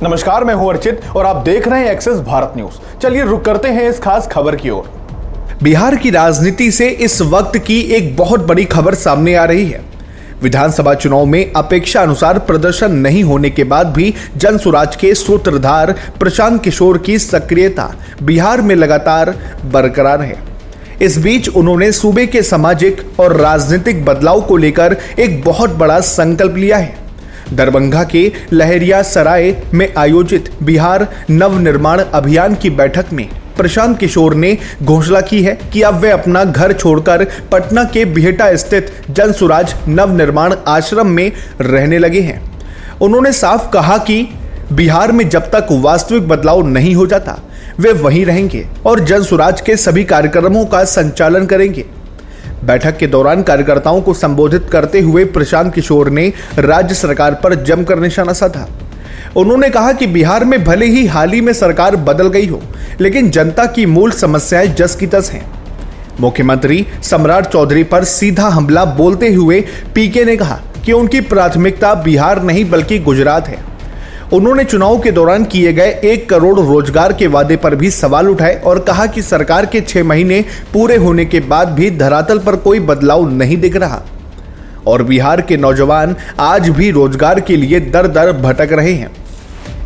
नमस्कार, मैं हूं अर्चित और आप देख रहे हैं एक्सेस भारत न्यूज। चलिए रुक करते हैं इस खास खबर की ओर। बिहार की राजनीति से इस वक्त की एक बहुत बड़ी खबर सामने आ रही है। विधानसभा चुनाव में अपेक्षा अनुसार प्रदर्शन नहीं होने के बाद भी जनसुराज के सूत्रधार प्रशांत किशोर की सक्रियता बिहार में लगातार बरकरार है। इस बीच उन्होंने सूबे के सामाजिक और राजनीतिक बदलाव को लेकर एक बहुत बड़ा संकल्प लिया है। दरभंगा के लहरिया सराय में आयोजित बिहार नवनिर्माण अभियान की बैठक में प्रशांत किशोर ने घोषणा की है कि अब वे अपना घर छोड़कर पटना के बिहटा स्थित जनसुराज नवनिर्माण आश्रम में रहने लगे हैं। उन्होंने साफ कहा कि बिहार में जब तक वास्तविक बदलाव नहीं हो जाता वे वहीं रहेंगे और जनसुराज के सभी कार्यक्रमों का संचालन करेंगे। बैठक के दौरान कार्यकर्ताओं को संबोधित करते हुए प्रशांत किशोर ने राज्य सरकार पर जमकर निशाना साधा। उन्होंने कहा कि बिहार में भले ही हाल ही में सरकार बदल गई हो, लेकिन जनता की मूल समस्याएं जस की तस हैं। मुख्यमंत्री सम्राट चौधरी पर सीधा हमला बोलते हुए पीके ने कहा कि उनकी प्राथमिकता बिहार नहीं बल्कि गुजरात है। उन्होंने चुनाव के दौरान किए गए 1 करोड़ रोजगार के वादे पर भी सवाल उठाए और कहा कि सरकार के 6 महीने पूरे होने के बाद भी धरातल पर कोई बदलाव नहीं दिख रहा और बिहार के नौजवान आज भी रोजगार के लिए दर दर भटक रहे हैं।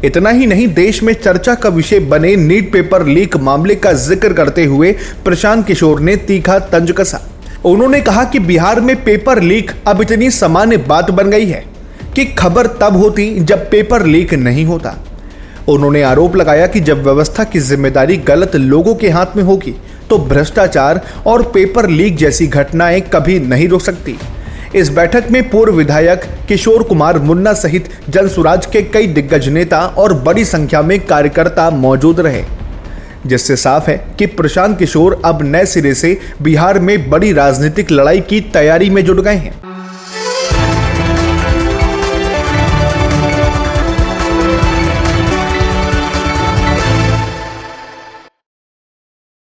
इतना ही नहीं, देश में चर्चा का विषय बने नीट पेपर लीक मामले का जिक्र करते हुए प्रशांत किशोर ने तीखा तंज कसा। उन्होंने कहा कि बिहार में पेपर लीक अब इतनी सामान्य बात बन गई है कि खबर तब होती जब पेपर लीक नहीं होता। उन्होंने आरोप लगाया कि जब व्यवस्था की जिम्मेदारी गलत लोगों के हाथ में होगी तो भ्रष्टाचार और पेपर लीक जैसी घटनाएं कभी नहीं रुक सकती। इस बैठक में पूर्व विधायक किशोर कुमार मुन्ना सहित जनसुराज के कई दिग्गज नेता और बड़ी संख्या में कार्यकर्ता मौजूद रहे, जिससे साफ है कि प्रशांत किशोर अब नए सिरे से बिहार में बड़ी राजनीतिक लड़ाई की तैयारी में जुट गए हैं।